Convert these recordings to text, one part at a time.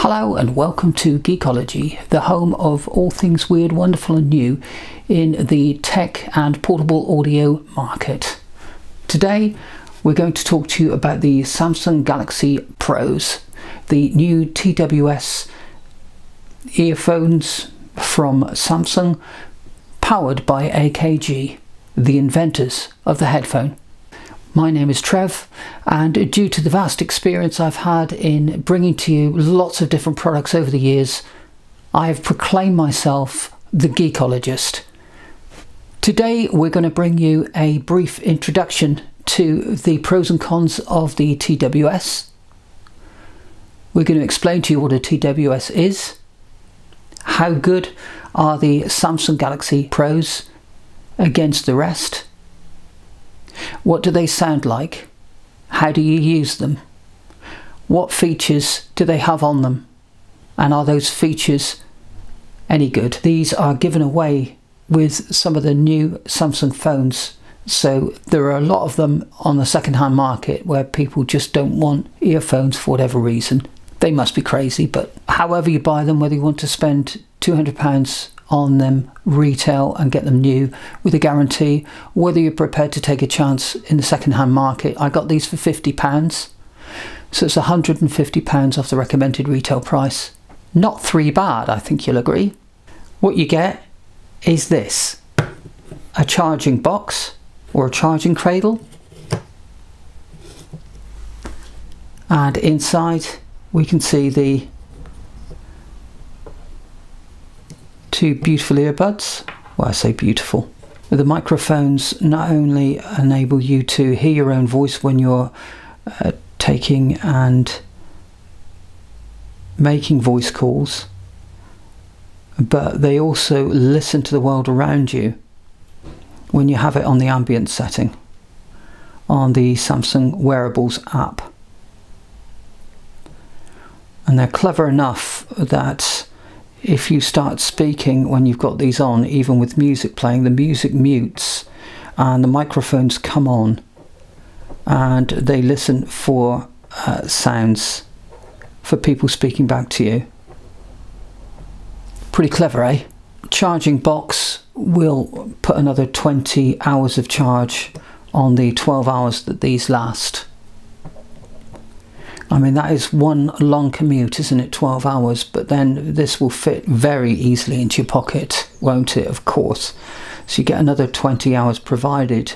Hello and welcome to Geekology, the home of all things weird, wonderful and new in the tech and portable audio market. Today we're going to talk to you about the Samsung Galaxy Pros, the new TWS earphones from Samsung, powered by AKG, the inventors of the headphone. My name is Trev, and due to the vast experience I've had in bringing to you lots of different products over the years, I have proclaimed myself the Geekologist. Today we're going to bring you a brief introduction to the pros and cons of the TWS. We're going to explain to you what a TWS is, how good are the Samsung Galaxy Pros against the rest, what do they sound like? How do you use them? What features do they have on them? And are those features any good? These are given away with some of the new Samsung phones. So there are a lot of them on the second-hand market where people just don't want earphones for whatever reason. They must be crazy, but however you buy them, whether you want to spend £200 on them retail and get them new with a guarantee, whether you're prepared to take a chance in the second-hand market. I got these for £50, so it's £150 off the recommended retail price. Not three bad, I think you'll agree. What you get is this: a charging box or a charging cradle, and inside we can see the two beautiful earbuds. Well, I say beautiful. The microphones not only enable you to hear your own voice when you're taking and making voice calls, but they also listen to the world around you when you have it on the ambient setting on the Samsung Wearables app. And they're clever enough that if you start speaking when you've got these on, even with music playing, the music mutes and the microphones come on and they listen for sounds for people speaking back to you. Pretty clever, eh? Charging box will put another 20 hours of charge on the 12 hours that these last. I mean, that is one long commute, isn't it? 12 hours, but then this will fit very easily into your pocket, won't it? Of course. So you get another 20 hours provided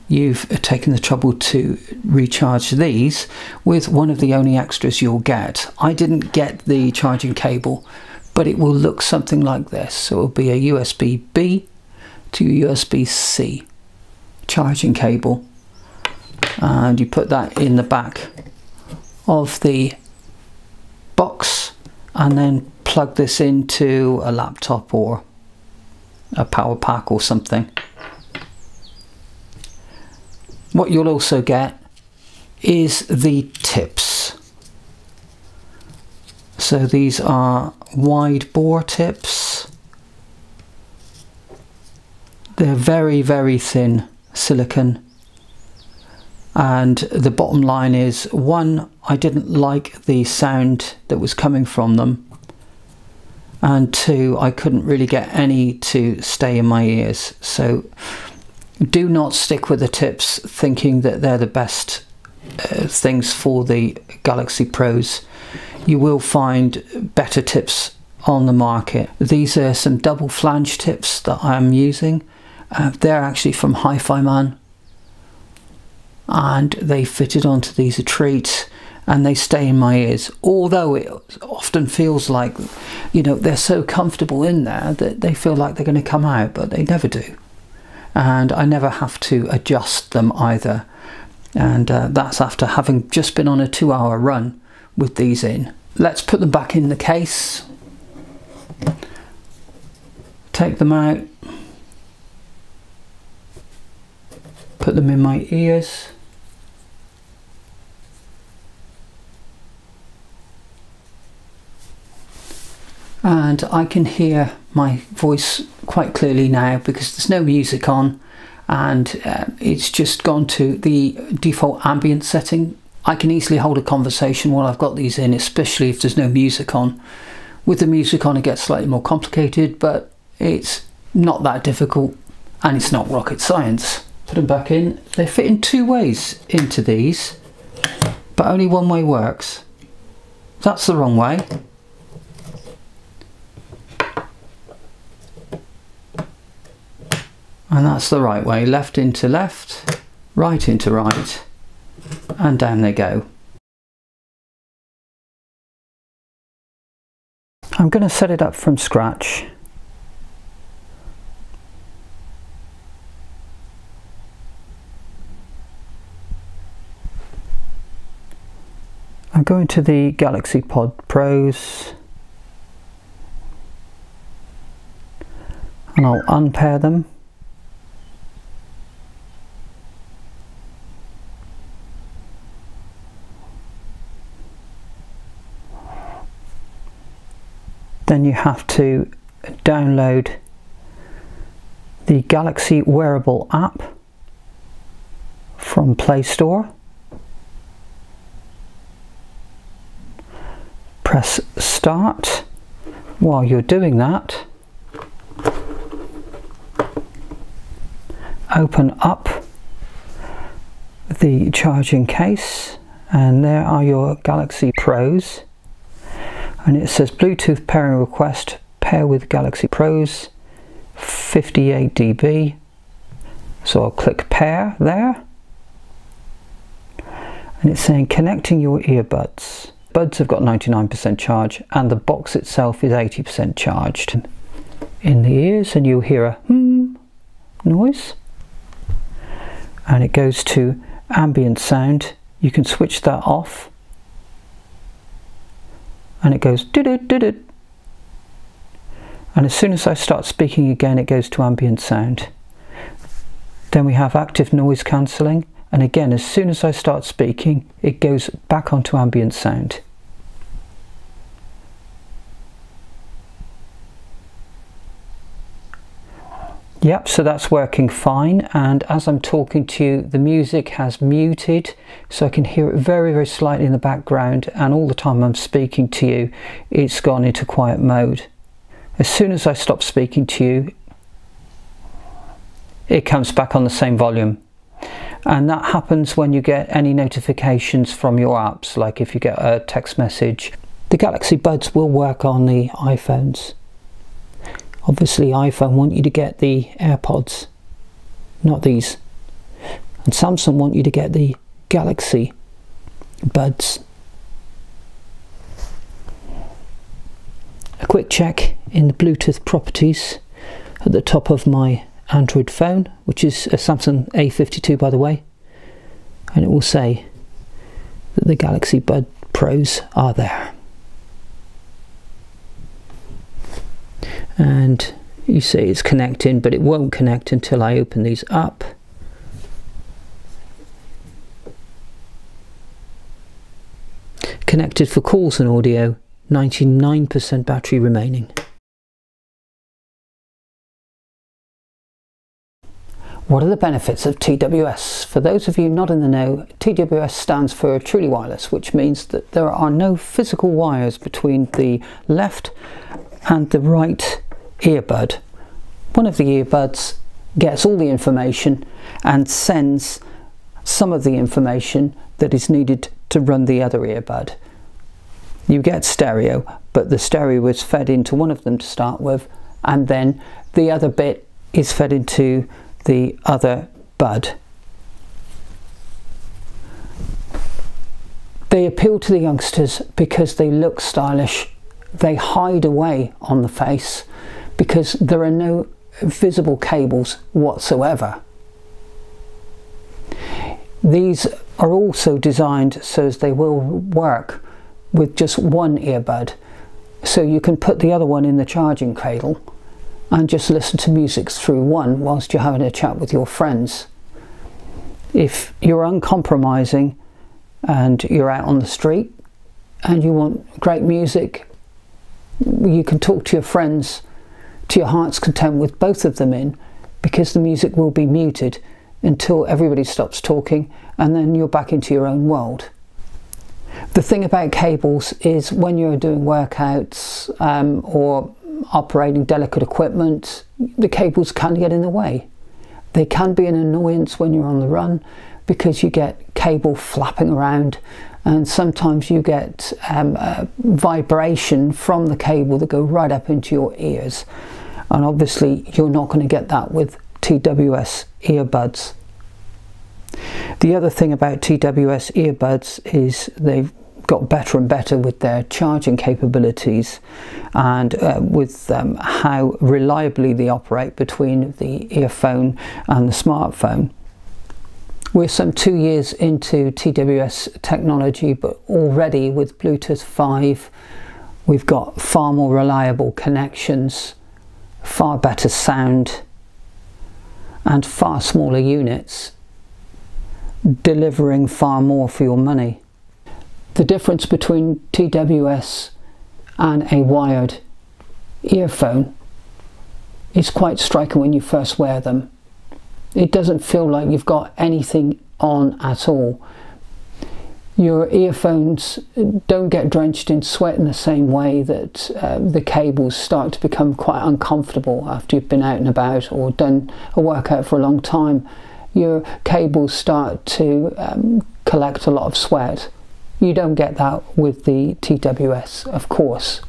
you've taken the trouble to recharge these with one of the only extras you'll get. I didn't get the charging cable, but it will look something like this. So it will be a USB-B to USB-C charging cable, and you put that in the back of the box and then plug this into a laptop or a power pack or something. What you'll also get is the tips. So these are wide bore tips. They're very, very thin silicone. And the bottom line is, one, I didn't like the sound that was coming from them, and two, I couldn't really get any to stay in my ears. So do not stick with the tips thinking that they're the best things for the Galaxy Pros. You will find better tips on the market. These are some double flange tips that I'm using. They're actually from Hi-Fi Man, and they fitted onto these a treat, and they stay in my ears, although it often feels like, you know, they're so comfortable in there that they feel like they're going to come out, but they never do. And I never have to adjust them either, and that's after having just been on a 2-hour run with these in. Let's put them back in the case, take them out, put them in my ears. And I can hear my voice quite clearly now because there's no music on, and it's just gone to the default ambient setting I can easily hold a conversation while I've got these in, especially if there's no music on. With the music on it gets slightly more complicated, but it's not that difficult and it's not rocket science. Put them back in. They fit in 2 ways into these, but only one way works. That's the wrong way. And that's the right way. Left into left, right into right, and down they go. I'm going to set it up from scratch. I'm going to the Galaxy Pod Pros and I'll unpair them. Then you have to download the Galaxy Wearable app from Play Store. Press start. While you're doing that, open up the charging case and there are your Galaxy Pros. And it says Bluetooth pairing request, pair with Galaxy Pros, 58 dB. So I'll click pair there. And it's saying connecting your earbuds. Buds have got 99% charge and the box itself is 80% charged. In the ears and you'll hear a noise. And it goes to ambient sound. You can switch that off. And it goes did-it. And as soon as I start speaking again, it goes to ambient sound. Then we have active noise cancelling, and again, as soon as I start speaking, it goes back onto ambient sound. Yep, so that's working fine, and as I'm talking to you, the music has muted, so I can hear it very, very slightly in the background, and all the time I'm speaking to you, it's gone into quiet mode. As soon as I stop speaking to you, it comes back on the same volume. And that happens when you get any notifications from your apps, like if you get a text message. The Galaxy Buds will work on the iPhones. Obviously iPhone want you to get the AirPods, not these. And Samsung want you to get the Galaxy Buds. A quick check in the Bluetooth properties at the top of my Android phone, which is a Samsung A52 by the way. And it will say that the Galaxy Bud Pros are there. And you see it's connecting, but it won't connect until I open these up. Connected for calls and audio, 99% battery remaining. What are the benefits of TWS? For those of you not in the know, TWS stands for Truly Wireless, which means that there are no physical wires between the left and the right earbud. One of the earbuds gets all the information and sends some of the information that is needed to run the other earbud. You get stereo, but the stereo is fed into one of them to start with, and then the other bit is fed into the other bud. They appeal to the youngsters because they look stylish. They hide away on the face because there are no visible cables whatsoever. These are also designed so as they will work with just one earbud, so you can put the other one in the charging cradle and just listen to music through one whilst you're having a chat with your friends. If you're uncompromising and you're out on the street and you want great music, you can talk to your friends to your heart's content with both of them in, because the music will be muted until everybody stops talking, and then you're back into your own world. The thing about cables is when you're doing workouts or operating delicate equipment, the cables can get in the way. They can be an annoyance when you're on the run because you get cable flapping around, and sometimes you get a vibration from the cable that go right up into your ears, and obviously you're not going to get that with TWS earbuds. The other thing about TWS earbuds is they've got better and better with their charging capabilities and with how reliably they operate between the earphone and the smartphone. We're some 2 years into TWS technology, but already with Bluetooth 5 we've got far more reliable connections, far better sound and far smaller units, delivering far more for your money. The difference between TWS and a wired earphone is quite striking when you first wear them. It doesn't feel like you've got anything on at all. Your earphones don't get drenched in sweat in the same way that the cables start to become quite uncomfortable after you've been out and about or done a workout for a long time. Your cables start to collect a lot of sweat. You don't get that with the TWS, of course.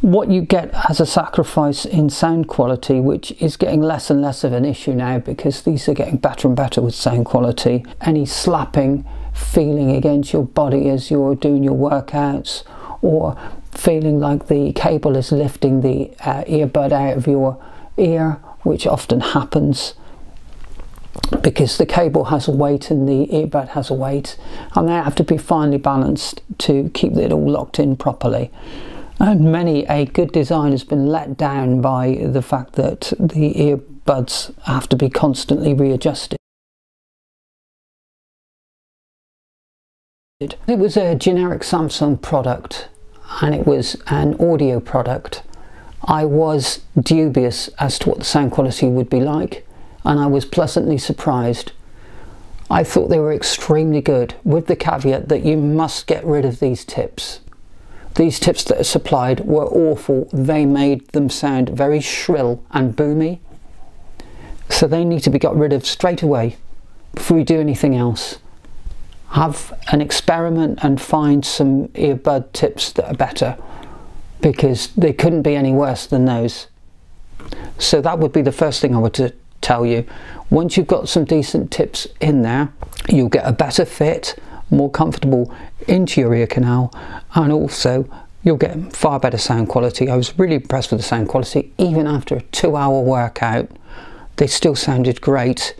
What you get as a sacrifice in sound quality, which is getting less and less of an issue now because these are getting better and better with sound quality, any slapping feeling against your body as you're doing your workouts, or feeling like the cable is lifting the earbud out of your ear, which often happens because the cable has a weight and the earbud has a weight, and they have to be finely balanced to keep it all locked in properly. And many a good design has been let down by the fact that the earbuds have to be constantly readjusted. It was a generic Samsung product and it was an audio product. I was dubious as to what the sound quality would be like, and I was pleasantly surprised. I thought they were extremely good, with the caveat that you must get rid of these tips. These tips that are supplied were awful. They made them sound very shrill and boomy. So they need to be got rid of straight away before you do anything else. Have an experiment and find some earbud tips that are better, because they couldn't be any worse than those. So that would be the first thing I would tell you. Once you've got some decent tips in there, you'll get a better fit, more comfortable into your ear canal, and also you'll get far better sound quality. I was really impressed with the sound quality. Even after a 2-hour workout, they still sounded great.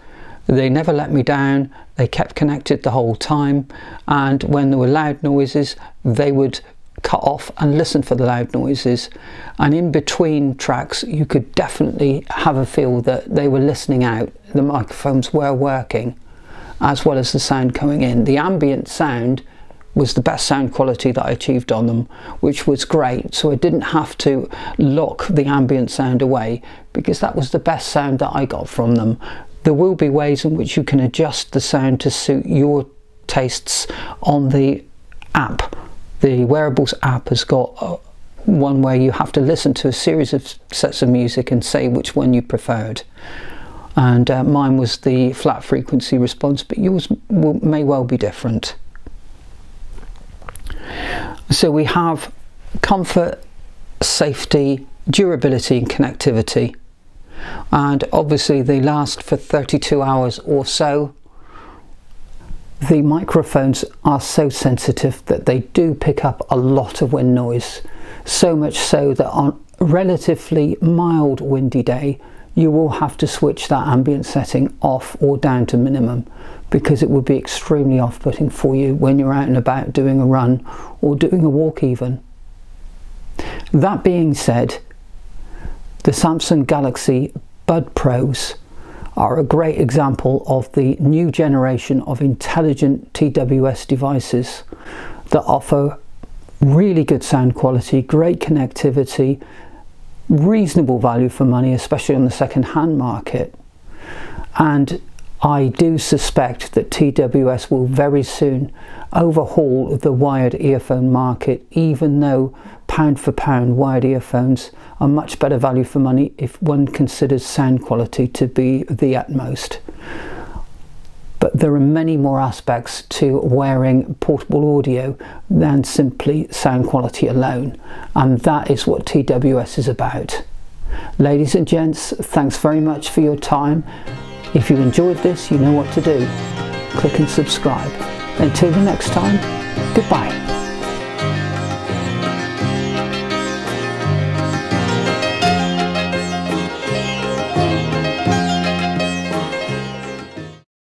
They never let me down. They kept connected the whole time, and when there were loud noises they would cut off and listen for the loud noises, and in between tracks you could definitely have a feel that they were listening out. The microphones were working as well as the sound coming in. The ambient sound was the best sound quality that I achieved on them, which was great. So I didn't have to lock the ambient sound away because that was the best sound that I got from them. There will be ways in which you can adjust the sound to suit your tastes on the app. The wearables app has got one where you have to listen to a series of sets of music and say which one you preferred. And mine was the flat frequency response, but yours may well be different. So we have comfort, safety, durability and connectivity, and obviously they last for 32 hours or so. The microphones are so sensitive that they do pick up a lot of wind noise, so much so that on a relatively mild windy day you will have to switch that ambient setting off or down to minimum, because it would be extremely off-putting for you when you're out and about doing a run or doing a walk even. That being said, the Samsung Galaxy Bud Pros are a great example of the new generation of intelligent TWS devices that offer really good sound quality, great connectivity, reasonable value for money, especially on the second-hand market. And I do suspect that TWS will very soon overhaul the wired earphone market, even though pound for pound wired earphones are much better value for money if one considers sound quality to be the utmost. But there are many more aspects to wearing portable audio than simply sound quality alone, and that is what TWS is about. Ladies and gents, thanks very much for your time. If you enjoyed this, you know what to do. Click and subscribe. Until the next time, goodbye.